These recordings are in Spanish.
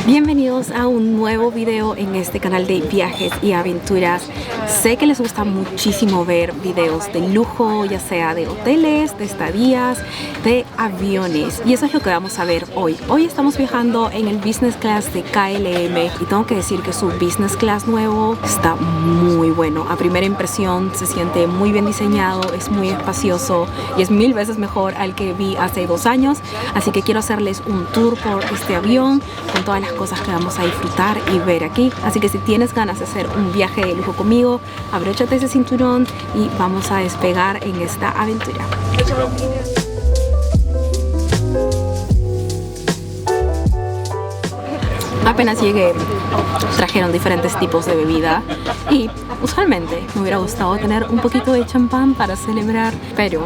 Bienvenidos a un nuevo video en este canal de viajes y aventuras. Sé que les gusta muchísimo ver videos de lujo, ya sea de hoteles, de estadías, de aviones, y eso es lo que vamos a ver hoy. Hoy estamos viajando en el Business Class de KLM y tengo que decir que su Business Class nuevo está muy bueno. A primera impresión se siente muy bien diseñado, es muy espacioso y es 1000 veces mejor al que vi hace 2 años. Así que quiero hacerles un tour por este avión con todas las cosas que vamos a disfrutar y ver aquí. Así que si tienes ganas de hacer un viaje de lujo conmigo, abróchate ese cinturón y vamos a despegar en esta aventura. Apenas llegué, trajeron diferentes tipos de bebida y usualmente me hubiera gustado tener un poquito de champán para celebrar, pero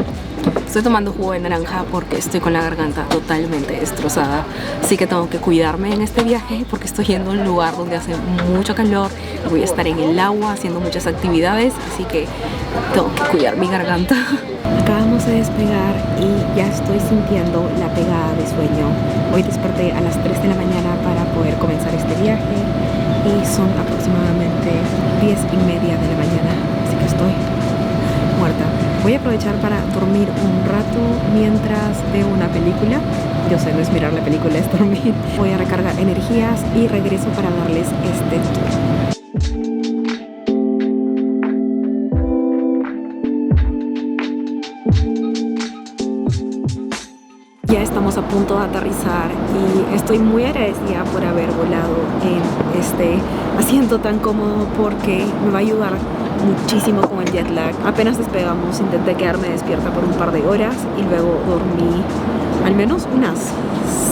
estoy tomando jugo de naranja porque estoy con la garganta totalmente destrozada. Así que tengo que cuidarme en este viaje porque estoy yendo a un lugar donde hace mucho calor. Voy a estar en el agua haciendo muchas actividades, así que tengo que cuidar mi garganta. Acabamos de despegar y ya estoy sintiendo la pegada de sueño. Hoy desperté a las 3 de la mañana para poder comenzar este viaje y son aproximadamente 10:30 de la mañana, así que estoy muerta. Voy a aprovechar para dormir un rato mientras veo una película. Yo sé, no es mirar la película, es dormir. Voy a recargar energías y regreso para darles este tour. Ya estamos a punto de aterrizar y estoy muy agradecida por haber volado en este asiento tan cómodo porque me va a ayudar muchísimo con el jet lag. Apenas despegamos, intenté quedarme despierta por un par de horas y luego dormí al menos unas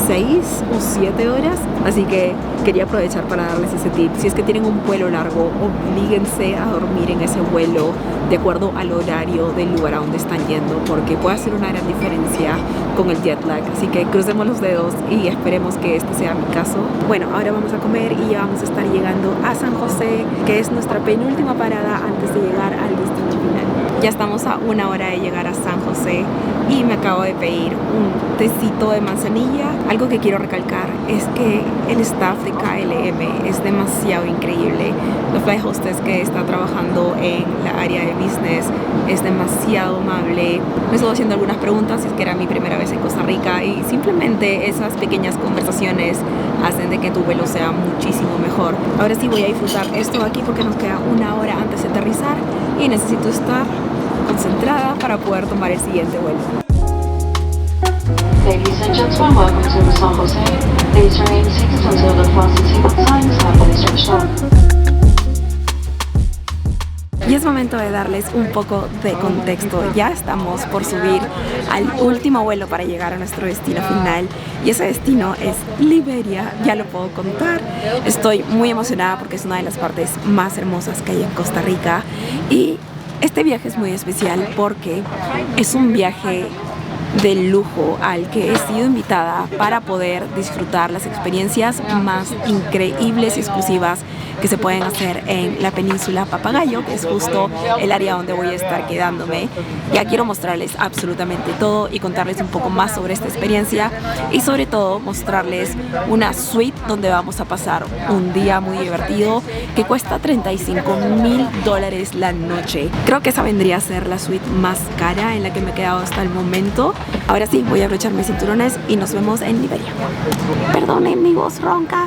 6 o 7 horas, así que quería aprovechar para darles ese tip. Si es que tienen un vuelo largo, oblíguense a dormir en ese vuelo de acuerdo al horario del lugar a donde están yendo, porque puede hacer una gran diferencia con el jet lag. Así que crucemos los dedos y esperemos que este sea mi caso. Bueno, ahora vamos a comer y ya vamos a estar llegando a San José, que es nuestra penúltima parada antes de llegar al destino final. Ya estamos a 1 hora de llegar a San José y me acabo de pedir un tecito de manzanilla. Algo que quiero recalcar es que el staff de KLM es demasiado increíble. La flight hostess que está trabajando en la área de business es demasiado amable. Me estuvo haciendo algunas preguntas, es que era mi primera vez en Costa Rica, y simplemente esas pequeñas conversaciones hacen de que tu vuelo sea muchísimo mejor. Ahora sí voy a disfrutar esto aquí porque nos queda 1 hora antes de aterrizar y necesito estar concentrada para poder tomar el siguiente vuelo. Ladies and gentlemen, welcome to San Jose. Please remain seated until the fasten signs have been switched on. Y es momento de darles un poco de contexto. Ya estamos por subir al último vuelo para llegar a nuestro destino final, y ese destino es Liberia, ya lo puedo contar. Estoy muy emocionada porque es una de las partes más hermosas que hay en Costa Rica, y este viaje es muy especial porque es un viaje de lujo al que he sido invitada para poder disfrutar las experiencias más increíbles y exclusivas que se pueden hacer en la península Papagayo, que es justo el área donde voy a estar quedándome. Ya quiero mostrarles absolutamente todo y contarles un poco más sobre esta experiencia, y sobre todo mostrarles una suite donde vamos a pasar un día muy divertido que cuesta $35,000 la noche. Creo que esa vendría a ser la suite más cara en la que me he quedado hasta el momento. Ahora sí, voy a abrochar mis cinturones y nos vemos en Liberia. Perdonen mi voz ronca.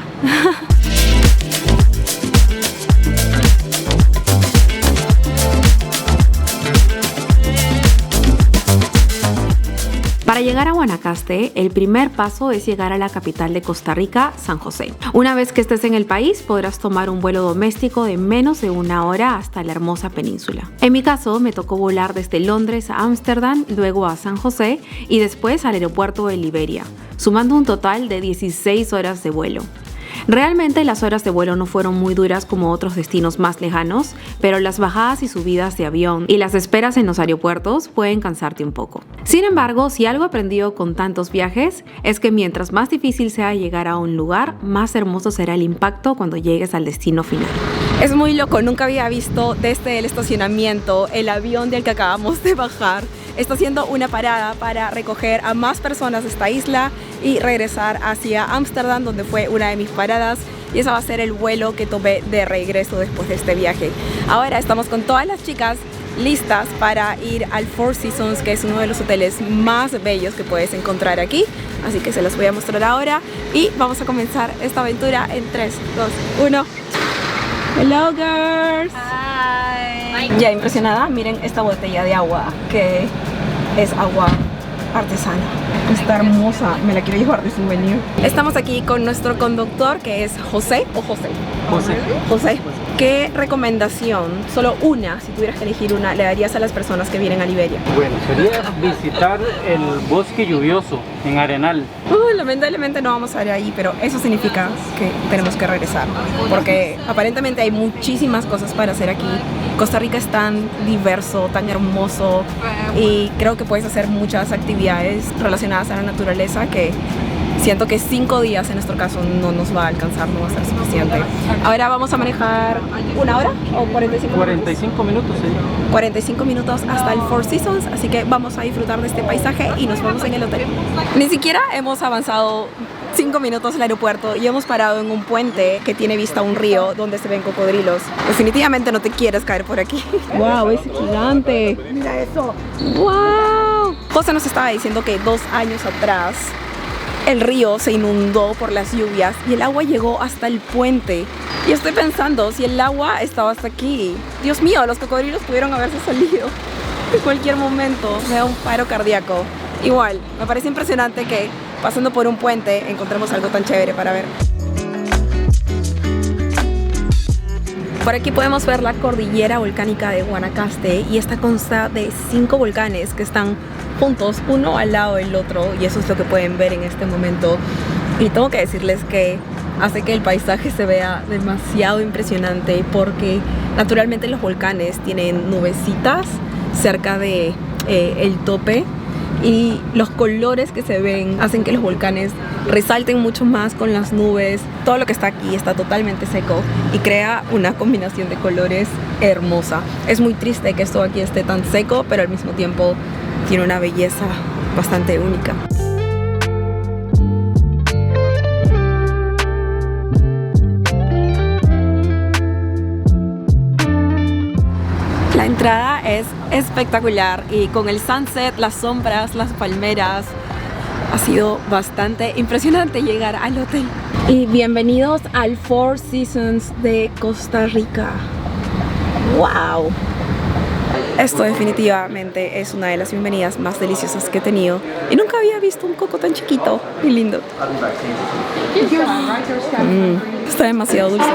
Para llegar a Guanacaste, el primer paso es llegar a la capital de Costa Rica, San José. Una vez que estés en el país, podrás tomar un vuelo doméstico de menos de 1 hora hasta la hermosa península. En mi caso, me tocó volar desde Londres a Ámsterdam, luego a San José y después al aeropuerto de Liberia, sumando un total de 16 horas de vuelo. Realmente las horas de vuelo no fueron muy duras como otros destinos más lejanos, pero las bajadas y subidas de avión y las esperas en los aeropuertos pueden cansarte un poco. Sin embargo, si algo aprendido con tantos viajes es que mientras más difícil sea llegar a un lugar, más hermoso será el impacto cuando llegues al destino final. Es muy loco, nunca había visto desde el estacionamiento el avión del que acabamos de bajar. está haciendo una parada para recoger a más personas de esta isla y regresar hacia Ámsterdam, donde fue una de mis paradas. Y ese va a ser el vuelo que tomé de regreso después de este viaje. Ahora estamos con todas las chicas listas para ir al Four Seasons, que es uno de los hoteles más bellos que puedes encontrar aquí. Así que se los voy a mostrar ahora y vamos a comenzar esta aventura en 3, 2, 1. Hello girls. Hi. Ya impresionada, miren esta botella de agua que es agua artesana. Está hermosa, me la quiero llevar de souvenir. Estamos aquí con nuestro conductor que es José o José. José. ¿Qué recomendación, solo una, si tuvieras que elegir una, le darías a las personas que vienen a Liberia? Bueno, sería visitar el bosque lluvioso en Arenal. Lamentablemente no vamos a ir ahí, pero eso significa que tenemos que regresar, porque aparentemente hay muchísimas cosas para hacer aquí. Costa Rica es tan diverso, tan hermoso, y creo que puedes hacer muchas actividades relacionadas a la naturaleza que siento que 5 días en nuestro caso no nos va a alcanzar, no va a ser suficiente. Ahora vamos a manejar 1 hora o 45 minutos. 45 minutos, sí. 45 minutos hasta el Four Seasons, así que vamos a disfrutar de este paisaje y nos vemos en el hotel. Ni siquiera hemos avanzado 5 minutos al aeropuerto y hemos parado en un puente que tiene vista a un río donde se ven cocodrilos. Definitivamente no te quieres caer por aquí. ¡Wow! Es gigante. ¡Mira eso! ¡Wow! José nos estaba diciendo que 2 años atrás el río se inundó por las lluvias y el agua llegó hasta el puente. Y estoy pensando, si el agua estaba hasta aquí, Dios mío, los cocodrilos pudieron haberse salido en cualquier momento. Me da un paro cardíaco. Igual, me parece impresionante que pasando por un puente encontremos algo tan chévere para ver. Por aquí podemos ver la cordillera volcánica de Guanacaste y esta consta de 5 volcanes que están juntos, uno al lado del otro, y eso es lo que pueden ver en este momento. Y tengo que decirles que hace que el paisaje se vea demasiado impresionante porque naturalmente los volcanes tienen nubecitas cerca de el tope, y los colores que se ven hacen que los volcanes resalten mucho más con las nubes. Todo lo que está aquí está totalmente seco y crea una combinación de colores hermosa. Es muy triste que esto aquí esté tan seco, pero al mismo tiempo tiene una belleza bastante única. La entrada es espectacular y con el sunset, las sombras, las palmeras, ha sido bastante impresionante llegar al hotel. Y bienvenidos al Four Seasons de Costa Rica. ¡Wow! Esto definitivamente es una de las bienvenidas más deliciosas que he tenido y nunca había visto un coco tan chiquito y lindo. Está demasiado dulce.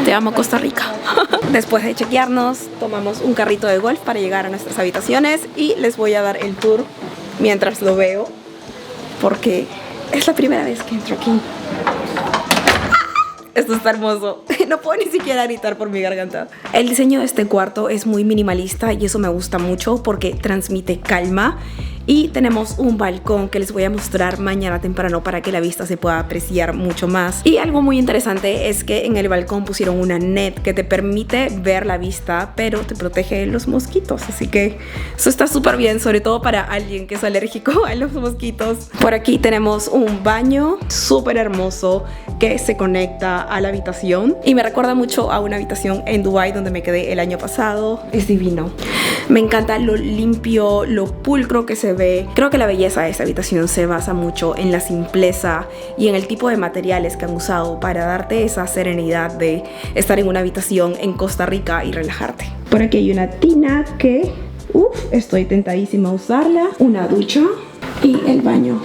Te amo, Costa Rica. Después de chequearnos, tomamos un carrito de golf para llegar a nuestras habitaciones y les voy a dar el tour mientras lo veo porque es la primera vez que entro aquí. Esto está hermoso. No puedo ni siquiera gritar por mi garganta. El diseño de este cuarto es muy minimalista y eso me gusta mucho porque transmite calma. Y tenemos un balcón que les voy a mostrar mañana temprano para que la vista se pueda apreciar mucho más. Y algo muy interesante es que en el balcón pusieron una net que te permite ver la vista, pero te protege de los mosquitos. Así que eso está súper bien, sobre todo para alguien que es alérgico a los mosquitos. Por aquí tenemos un baño súper hermoso que se conecta a la habitación y me recuerda mucho a una habitación en Dubái donde me quedé el año pasado. Es divino. Me encanta lo limpio, lo pulcro que se ve. Creo que la belleza de esta habitación se basa mucho en la simpleza y en el tipo de materiales que han usado para darte esa serenidad de estar en una habitación en Costa Rica y relajarte. Por aquí hay una tina que, estoy tentadísima a usarla. Una ducha y el baño.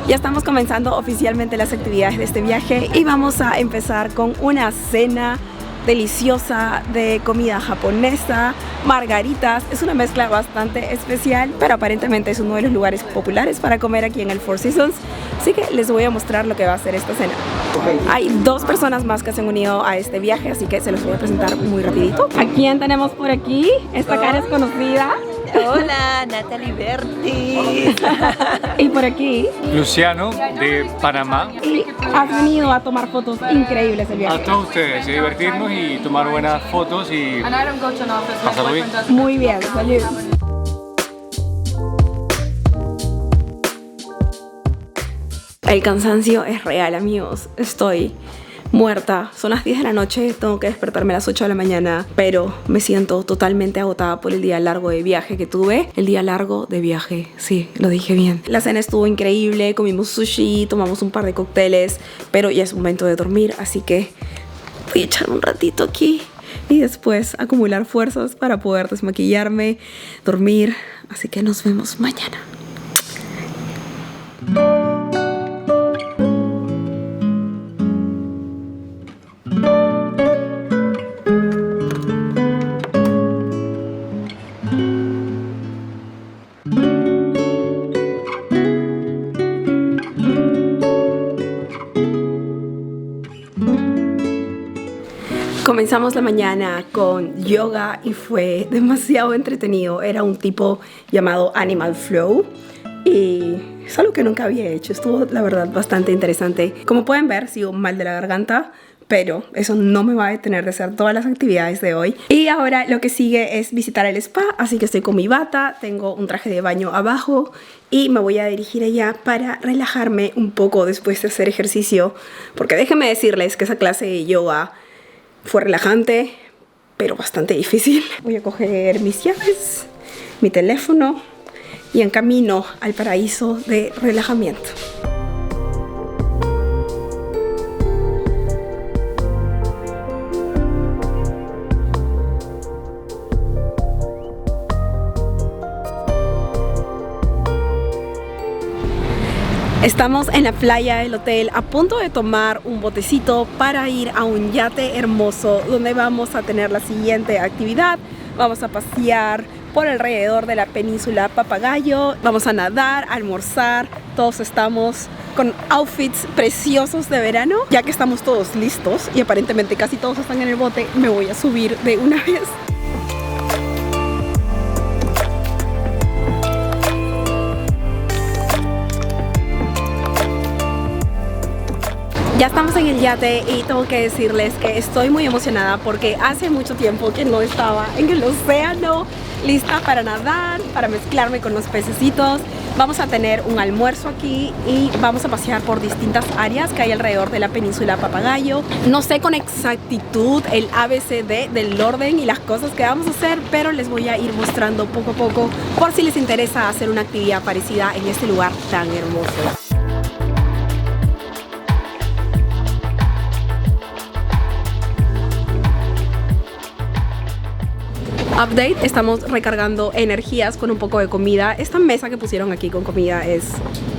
Ya estamos comenzando oficialmente las actividades de este viaje y vamos a empezar con una cena deliciosa de comida japonesa, margaritas. Es una mezcla bastante especial, pero aparentemente es uno de los lugares populares para comer aquí en el Four Seasons, así que les voy a mostrar lo que va a ser esta cena. Hay 2 personas más que se han unido a este viaje, así que se los voy a presentar muy rapidito. ¿A quién tenemos por aquí? Esta cara es conocida. Hola, Natalie Bertis. Y por aquí, Luciano de Panamá. y has venido a tomar fotos increíbles el A viaje. todos ustedes, y divertirnos y tomar buenas fotos y pasarlo bien. Muy bien, salud. El cansancio es real, amigos. Estoy muerta. Son las 10 de la noche, tengo que despertarme a las 8 de la mañana, pero me siento totalmente agotada por el día largo de viaje que tuve. El día largo de viaje, sí, lo dije bien. La cena estuvo increíble, comimos sushi, tomamos un par de cócteles, pero ya es momento de dormir, así que voy a echar un ratito aquí y después acumular fuerzas para poder desmaquillarme, dormir. Así que nos vemos mañana. Comenzamos la mañana con yoga y fue demasiado entretenido. Era un tipo llamado Animal Flow y es algo que nunca había hecho. Estuvo, la verdad, bastante interesante. Como pueden ver, sigo mal de la garganta, pero eso no me va a detener de hacer todas las actividades de hoy. Y ahora lo que sigue es visitar el spa, así que estoy con mi bata, tengo un traje de baño abajo y me voy a dirigir allá para relajarme un poco después de hacer ejercicio, porque déjenme decirles que esa clase de yoga fue relajante, pero bastante difícil. Voy a coger mis llaves, mi teléfono y en camino al paraíso de relajamiento. Estamos en la playa del hotel a punto de tomar un botecito para ir a un yate hermoso donde vamos a tener la siguiente actividad. Vamos a pasear por alrededor de la península Papagayo, vamos a nadar, almorzar. Todos estamos con outfits preciosos de verano. Ya que estamos todos listos y aparentemente casi todos están en el bote, me voy a subir de una vez. Ya estamos en el yate y tengo que decirles que estoy muy emocionada porque hace mucho tiempo que no estaba en el océano, lista para nadar, para mezclarme con los pececitos. Vamos a tener un almuerzo aquí y vamos a pasear por distintas áreas que hay alrededor de la península Papagayo. No sé con exactitud el ABCD del orden y las cosas que vamos a hacer, pero les voy a ir mostrando poco a poco por si les interesa hacer una actividad parecida en este lugar tan hermoso. Update, estamos recargando energías con un poco de comida. Esta mesa que pusieron aquí con comida es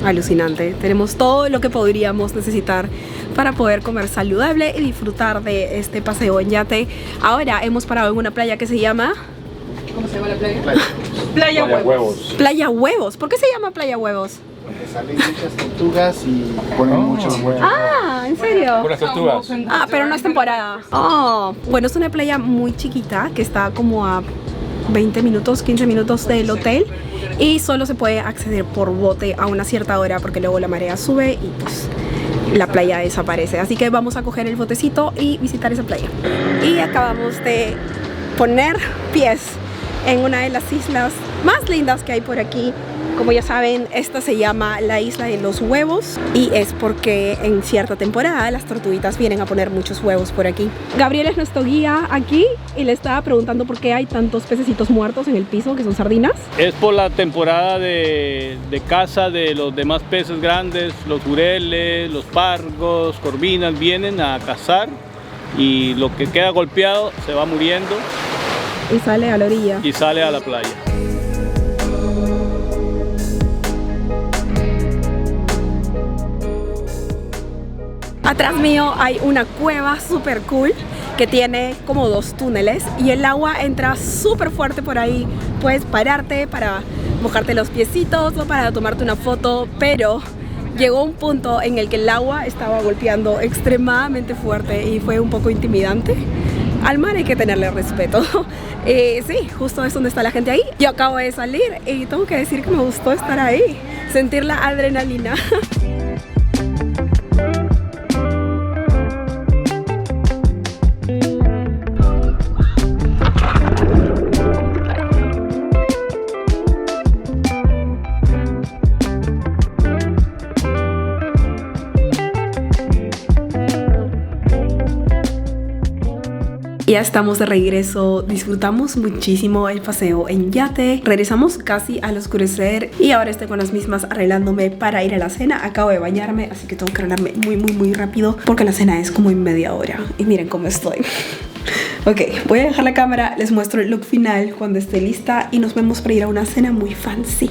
alucinante. Tenemos todo lo que podríamos necesitar para poder comer saludable y disfrutar de este paseo en yate. Ahora hemos parado en una playa que se llama... ¿Cómo se llama la playa? Playa Huevos. Playa Huevos. ¿Por qué se llama Playa Huevos? Porque salen muchas tortugas y ponen muchos huevos. Ah, ¿en serio? Por las tortugas. Ah, pero no es temporada. Oh, bueno, es una playa muy chiquita que está como a 20 minutos, 15 minutos del hotel y solo se puede acceder por bote a una cierta hora porque luego la marea sube y pues la playa desaparece. Así que vamos a coger el botecito y visitar esa playa. Y acabamos de poner pies en una de las islas más lindas que hay por aquí. Como ya saben, esta se llama la Isla de los Huevos y es porque en cierta temporada las tortuguitas vienen a poner muchos huevos por aquí. Gabriel es nuestro guía aquí y le estaba preguntando por qué hay tantos pececitos muertos en el piso, que son sardinas. Es por la temporada de caza de los demás peces grandes, los jureles, los pargos, corvinas, vienen a cazar y lo que queda golpeado se va muriendo Y sale a la orilla. y sale a la playa. Atrás mío hay una cueva súper cool que tiene como 2 túneles y el agua entra súper fuerte por ahí. Puedes pararte para mojarte los piecitos o para tomarte una foto, pero llegó un punto en el que el agua estaba golpeando extremadamente fuerte y fue un poco intimidante. al mar hay que tenerle respeto. Sí, justo es donde está la gente ahí. Yo acabo de salir y tengo que decir que me gustó estar ahí, sentir la adrenalina. Ya estamos de regreso, disfrutamos muchísimo el paseo en yate, regresamos casi al oscurecer y ahora estoy con las mismas arreglándome para ir a la cena. Acabo de bañarme, así que tengo que arreglarme muy rápido porque la cena es como en media hora y miren cómo estoy. Ok, voy a dejar la cámara, les muestro el look final cuando esté lista y nos vemos para ir a una cena muy fancy.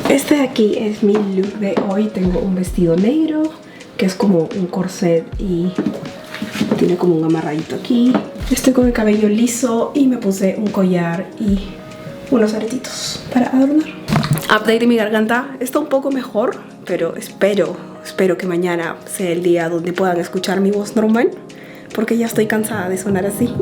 Este de aquí es mi look de hoy. Tengo un vestido negro que es como un corset y tiene como un amarradito aquí. Estoy con el cabello liso y me puse un collar y unos aretitos para adornar. Update de mi garganta, está un poco mejor, pero espero que mañana sea el día donde puedan escuchar mi voz normal, porque ya estoy cansada de sonar así.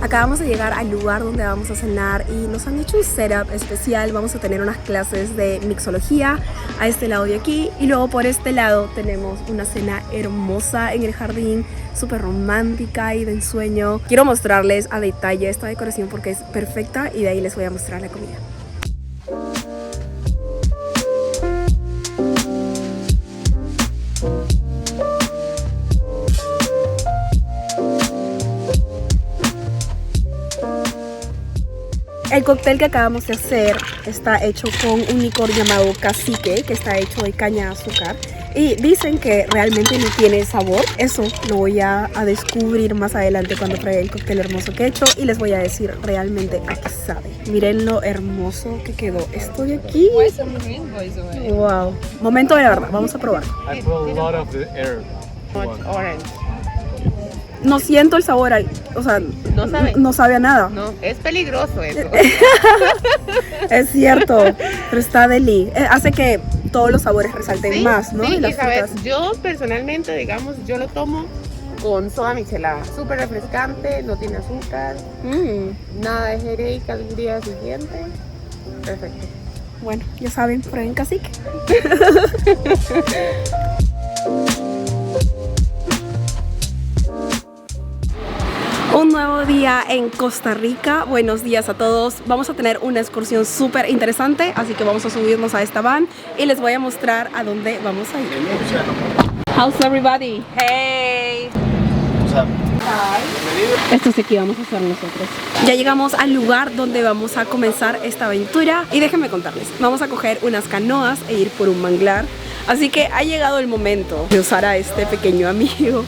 Acabamos de llegar al lugar donde vamos a cenar y nos han hecho un setup especial. Vamos a tener unas clases de mixología a este lado de aquí y luego por este lado tenemos una cena hermosa en el jardín, súper romántica y de ensueño. Quiero mostrarles a detalle esta decoración porque es perfecta y de ahí les voy a mostrar la comida. El cóctel que acabamos de hacer está hecho con un licor llamado cacique, que está hecho de caña de azúcar. Y dicen que realmente no tiene sabor. Eso lo voy a descubrir más adelante cuando pruebe el cóctel hermoso que he hecho. Y les voy a decir realmente a qué sabe. Miren lo hermoso que quedó esto de aquí. Wow. Momento de la verdad, vamos a probar. No siento el sabor ahí, o sea, no sabe a nada. No, es peligroso eso. Es cierto, pero está deli. Hace que todos los sabores resalten más, ¿no? Sí, y las sabes, frutas. yo personalmente, digamos, yo lo tomo con soda michelada. Súper refrescante, no tiene azúcar, nada de headache al día siguiente. Perfecto. Bueno, ya saben, prueben cacique. Un nuevo día en Costa Rica. Buenos días a todos. Vamos a tener una excursión súper interesante, así que vamos a subirnos a esta van y les voy a mostrar a dónde vamos a ir. How's everybody? Hey. Esto es aquí vamos a hacer nosotros. Ya llegamos al lugar donde vamos a comenzar esta aventura y déjenme contarles. Vamos a coger unas canoas e ir por un manglar. Así que ha llegado el momento de usar a este pequeño amigo.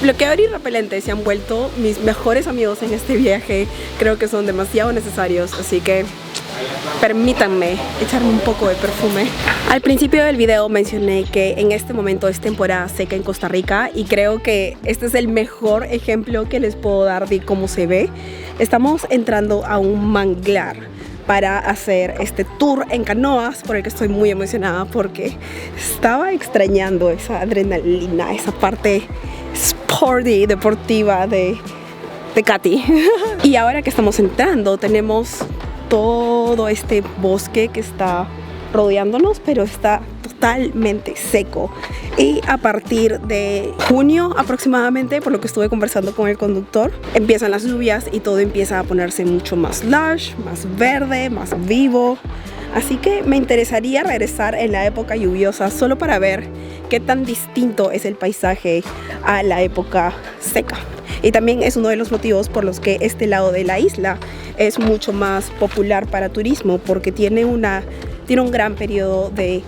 Bloqueador y repelente se han vuelto mis mejores amigos en este viaje. Creo que son demasiado necesarios, así que permítanme echarme un poco de perfume. Al principio del video mencioné que en este momento es temporada seca en Costa Rica y creo que este es el mejor ejemplo que les puedo dar de cómo se ve. Estamos entrando a un manglar para hacer este tour en canoas por el que estoy muy emocionada porque estaba extrañando esa adrenalina, esa parte sporty, deportiva de Katy. Y ahora que estamos entrando tenemos todo este bosque que está rodeándonos, pero está totalmente seco y a partir de junio aproximadamente, por lo que estuve conversando con el conductor, empiezan las lluvias y todo empieza a ponerse mucho más lush, más verde, más vivo. Así que me interesaría regresar en la época lluviosa solo para ver qué tan distinto es el paisaje a la época seca. Y también es uno de los motivos por los que este lado de la isla es mucho más popular para turismo, porque tiene un gran periodo de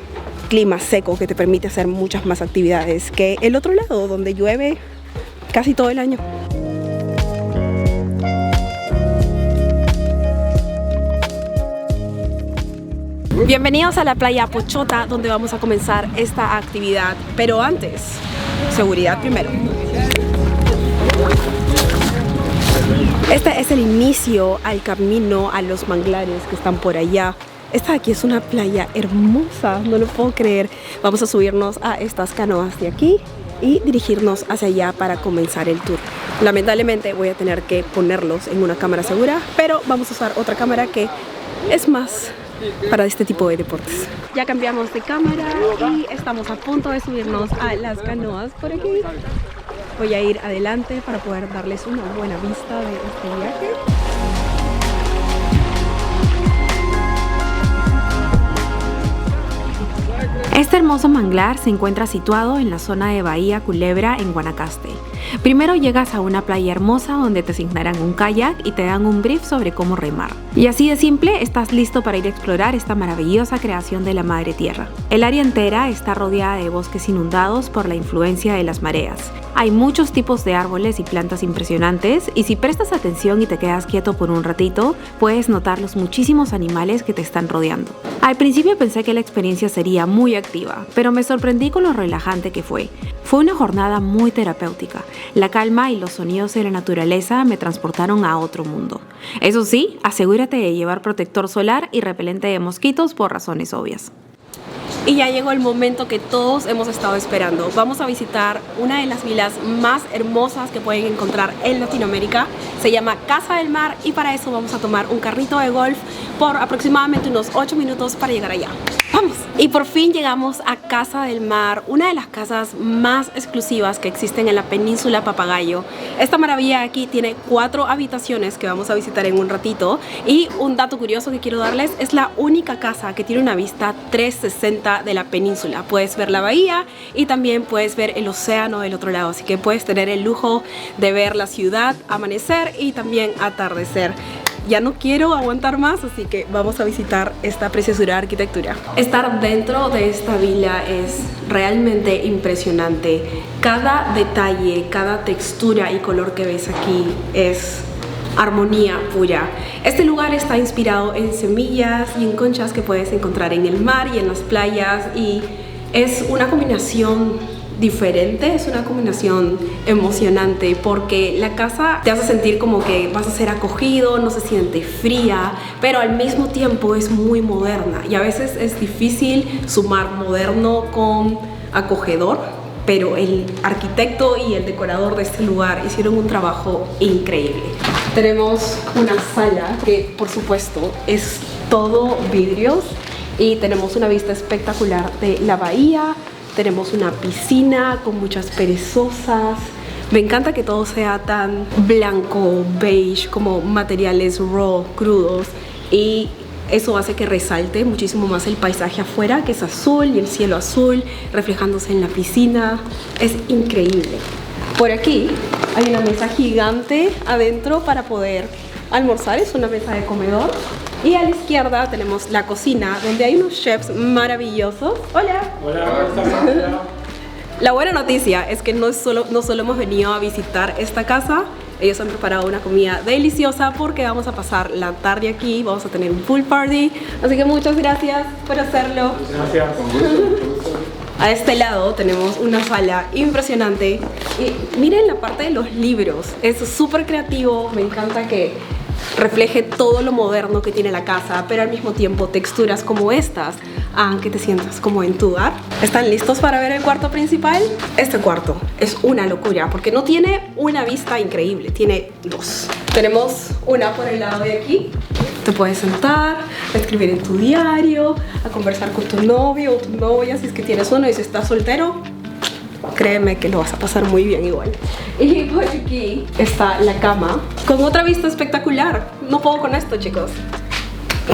clima seco que te permite hacer muchas más actividades que el otro lado donde llueve casi todo el año. Bienvenidos a la playa Pochota, donde vamos a comenzar esta actividad, pero antes, seguridad primero. Este es el inicio al camino a los manglares que están por allá. Esta de aquí es una playa hermosa, no lo puedo creer. Vamos a subirnos a estas canoas de aquí y dirigirnos hacia allá para comenzar el tour. Lamentablemente voy a tener que ponerlos en una cámara segura, pero vamos a usar otra cámara que es más para este tipo de deportes. Ya cambiamos de cámara y estamos a punto de subirnos a las canoas por aquí. Voy a ir adelante para poder darles una buena vista de este viaje. Este hermoso manglar se encuentra situado en la zona de Bahía Culebra en Guanacaste. Primero llegas a una playa hermosa donde te asignarán un kayak y te dan un brief sobre cómo remar. Y así de simple, estás listo para ir a explorar esta maravillosa creación de la Madre Tierra. El área entera está rodeada de bosques inundados por la influencia de las mareas. Hay muchos tipos de árboles y plantas impresionantes y si prestas atención y te quedas quieto por un ratito, puedes notar los muchísimos animales que te están rodeando. Al principio pensé que la experiencia sería muy activa, pero me sorprendí con lo relajante que fue. Fue una jornada muy terapéutica. La calma y los sonidos de la naturaleza me transportaron a otro mundo. Eso sí, asegúrate de llevar protector solar y repelente de mosquitos por razones obvias. Y ya llegó el momento que todos hemos estado esperando. Vamos a visitar una de las vilas más hermosas que pueden encontrar en Latinoamérica. Se llama Casa del Mar y para eso vamos a tomar un carrito de golf por aproximadamente unos 8 minutos para llegar allá. ¡Vamos! Y por fin llegamos a Casa del Mar, una de las casas más exclusivas que existen en la península Papagayo. Esta maravilla aquí tiene 4 habitaciones que vamos a visitar en un ratito. Y un dato curioso que quiero darles, es la única casa que tiene una vista 360 de la península. Puedes ver la bahía y también puedes ver el océano del otro lado, así que puedes tener el lujo de ver la ciudad amanecer y también atardecer. Ya no quiero aguantar más, así que vamos a visitar esta preciosura de arquitectura. Estar dentro de esta vila es realmente impresionante. Cada detalle, cada textura y color que ves aquí es armonía pura. Este lugar está inspirado en semillas y en conchas que puedes encontrar en el mar y en las playas y es una combinación diferente, es una combinación emocionante porque la casa te hace sentir como que vas a ser acogido, no se siente fría, pero al mismo tiempo es muy moderna y a veces es difícil sumar moderno con acogedor, pero el arquitecto y el decorador de este lugar hicieron un trabajo increíble. Tenemos una sala que por supuesto es todo vidrios y tenemos una vista espectacular de la bahía. Tenemos una piscina con muchas perezosas. Me encanta que todo sea tan blanco, beige, como materiales raw, crudos. Y eso hace que resalte muchísimo más el paisaje afuera, que es azul y el cielo azul, reflejándose en la piscina. Es increíble. Por aquí hay una mesa gigante adentro para poder almorzar. Es una mesa de comedor. Y a la izquierda tenemos la cocina, donde hay unos chefs maravillosos. ¡Hola! Hola. La buena noticia es que no solo hemos venido a visitar esta casa. Ellos han preparado una comida deliciosa porque vamos a pasar la tarde aquí. Vamos a tener un pool party. Así que muchas gracias por hacerlo. Gracias. Con gusto. A este lado tenemos una sala impresionante. Y miren la parte de los libros. Es súper creativo. Me encanta que refleje todo lo moderno que tiene la casa, pero al mismo tiempo texturas como estas hagan que te sientas como en tu hogar. ¿Están listos para ver el cuarto principal? Este cuarto es una locura porque no tiene una vista increíble, tiene 2. Tenemos una por el lado de aquí. Te puedes sentar, a escribir en tu diario, a conversar con tu novio o tu novia si es que tienes uno y si estás soltero. Créeme que lo vas a pasar muy bien igual. Y por aquí está la cama con otra vista espectacular. No puedo con esto, chicos.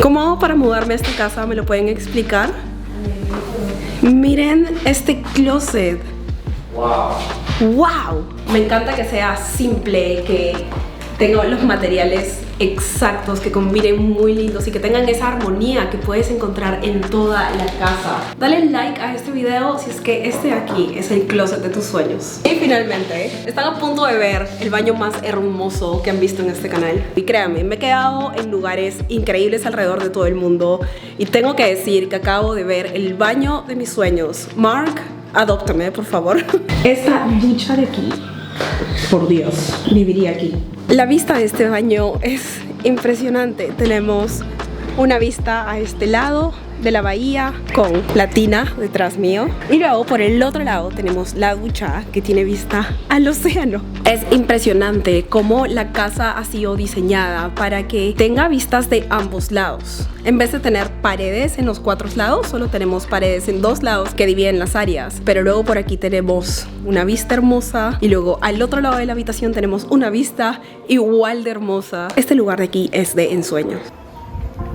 ¿Cómo hago para mudarme a esta casa? ¿Me lo pueden explicar? Miren este closet. ¡Wow! Me encanta que sea simple, que tenga los materiales exactos, que combinen muy lindos y que tengan esa armonía que puedes encontrar en toda la casa. Dale like a este video si es que este de aquí es el closet de tus sueños. Y finalmente, están a punto de ver el baño más hermoso que han visto en este canal. Y créanme, me he quedado en lugares increíbles alrededor de todo el mundo y tengo que decir que acabo de ver el baño de mis sueños. Mark, adóptame, por favor. Esta ducha de aquí, por Dios, viviría aquí. La vista de este baño es impresionante. Tenemos una vista a este lado de la bahía con la tina detrás mío, y luego por el otro lado tenemos la ducha que tiene vista al océano. Es impresionante cómo la casa ha sido diseñada para que tenga vistas de ambos lados. En vez de tener paredes en los 4 lados, solo tenemos paredes en 2 lados que dividen las áreas. Pero luego por aquí tenemos una vista hermosa, y luego al otro lado de la habitación tenemos una vista igual de hermosa. Este lugar de aquí es de ensueño.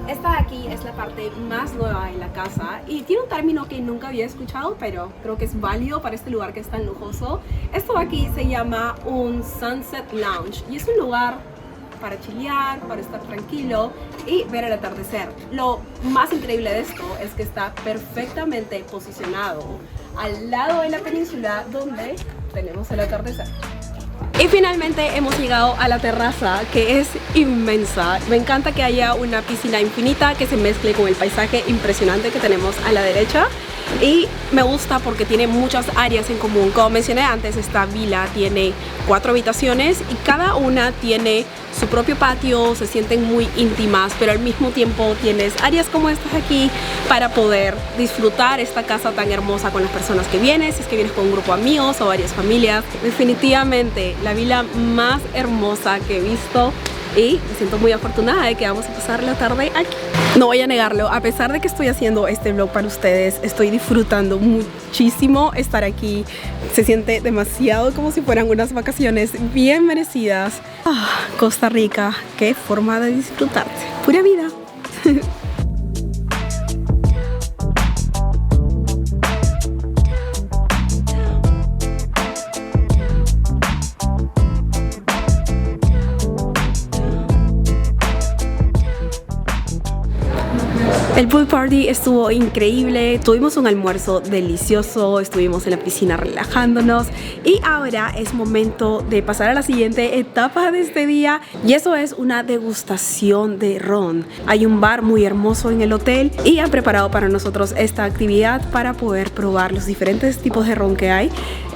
Esta de aquí es la parte más nueva de la casa y tiene un término que nunca había escuchado, pero creo que es válido para este lugar que es tan lujoso. Esto de aquí se llama un Sunset Lounge y es un lugar para chilear, para estar tranquilo y ver el atardecer. Lo más increíble de esto es que está perfectamente posicionado al lado de la península donde tenemos el atardecer. Y finalmente hemos llegado a la terraza, que es inmensa. Me encanta que haya una piscina infinita que se mezcle con el paisaje impresionante que tenemos a la derecha. Y me gusta porque tiene muchas áreas en común. Como mencioné antes, esta vila tiene 4 habitaciones y cada una tiene su propio patio, se sienten muy íntimas, pero al mismo tiempo tienes áreas como estas aquí para poder disfrutar esta casa tan hermosa con las personas que vienes, si es que vienes con un grupo de amigos o varias familias. Definitivamente la vila más hermosa que he visto y me siento muy afortunada de que vamos a pasar la tarde aquí. No voy a negarlo, a pesar de que estoy haciendo este vlog para ustedes, estoy disfrutando muchísimo estar aquí. Se siente demasiado como si fueran unas vacaciones bien merecidas. Costa Rica, qué forma de disfrutarte. Pura vida. El pool party estuvo increíble, tuvimos un almuerzo delicioso, estuvimos en la piscina relajándonos y ahora es momento de pasar a la siguiente etapa de este día y eso es una degustación de ron. Hay un bar muy hermoso en el hotel y han preparado para nosotros esta actividad para poder probar los diferentes tipos de ron que hay.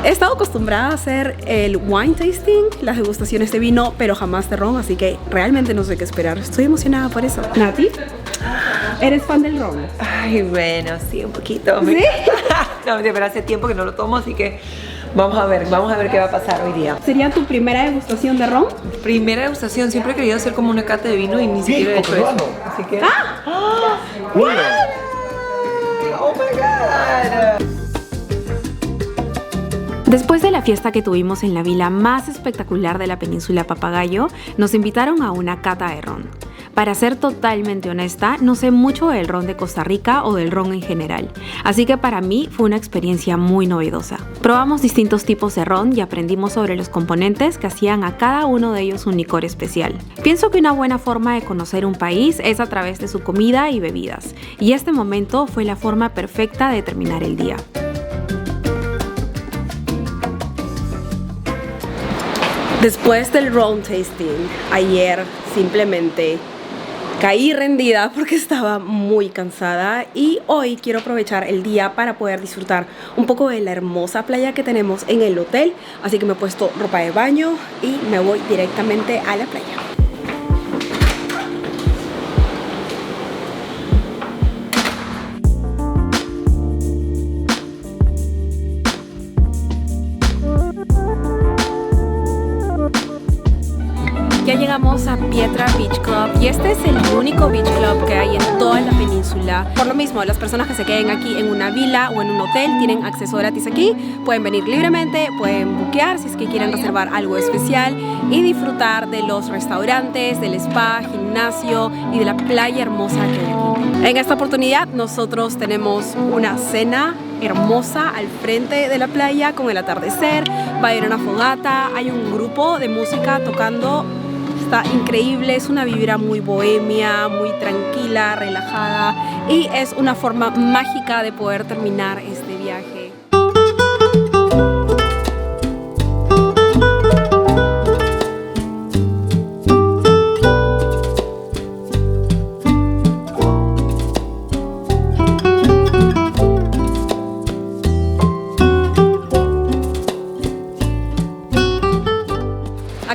He estado acostumbrada a hacer el wine tasting, las degustaciones de vino, pero jamás de ron, así que realmente no sé qué esperar. Estoy emocionada por eso. ¿Nati? ¿Eres fan del ron? Ay, bueno, sí, un poquito. ¿Sí? No, pero hace tiempo que no lo tomo, así que vamos a ver qué va a pasar hoy día. ¿Sería tu primera degustación de ron? Primera degustación, siempre he querido hacer como una cata de vino y ni siquiera he hecho eso. Así que... ¡Oh, my God! Después de la fiesta que tuvimos en la vila más espectacular de la península Papagayo, nos invitaron a una cata de ron. Para ser totalmente honesta, no sé mucho del ron de Costa Rica o del ron en general, así que para mí fue una experiencia muy novedosa. Probamos distintos tipos de ron y aprendimos sobre los componentes que hacían a cada uno de ellos un licor especial. Pienso que una buena forma de conocer un país es a través de su comida y bebidas, y este momento fue la forma perfecta de terminar el día. Después del ron tasting, ayer simplemente caí rendida porque estaba muy cansada y hoy quiero aprovechar el día para poder disfrutar un poco de la hermosa playa que tenemos en el hotel. Así que me he puesto ropa de baño y me voy directamente a la playa. Ya llegamos a Pietra Beach Club y este es el único beach club que hay en toda la península. Por lo mismo, las personas que se queden aquí en una vila o en un hotel tienen acceso gratis aquí. Pueden venir libremente, pueden buquear si es que quieren reservar algo especial y disfrutar de los restaurantes, del spa, gimnasio y de la playa hermosa que hay aquí. En esta oportunidad nosotros tenemos una cena hermosa al frente de la playa con el atardecer, va a haber una fogata, hay un grupo de música tocando. Está increíble, es una vibra muy bohemia, muy tranquila, relajada y es una forma mágica de poder terminar este viaje.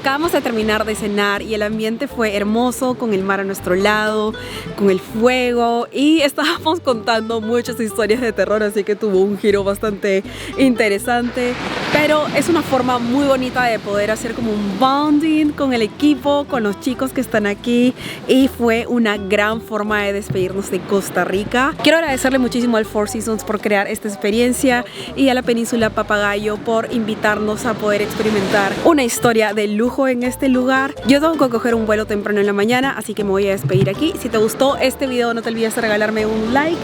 Acabamos de terminar de cenar y el ambiente fue hermoso, con el mar a nuestro lado, con el fuego, y estábamos contando muchas historias de terror, así que tuvo un giro bastante interesante. Pero es una forma muy bonita de poder hacer como un bonding con el equipo, con los chicos que están aquí, y fue una gran forma de despedirnos de Costa Rica. Quiero agradecerle muchísimo al Four Seasons por crear esta experiencia y a la Península Papagayo por invitarnos a poder experimentar una historia de lujo en este lugar. Yo tengo que coger un vuelo temprano en la mañana, así que me voy a despedir aquí. Si te gustó este video, no te olvides de regalarme un like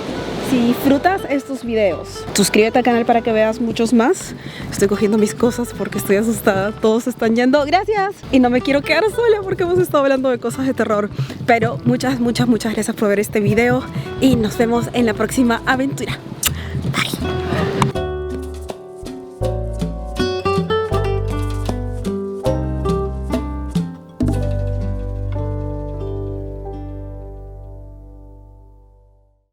si disfrutas estos videos. Suscríbete al canal para que veas muchos más. Estoy cogiendo mis cosas porque estoy asustada. Todos están yendo. ¡Gracias! Y no me quiero quedar sola porque hemos estado hablando de cosas de terror. Pero muchas gracias por ver este video y nos vemos en la próxima aventura.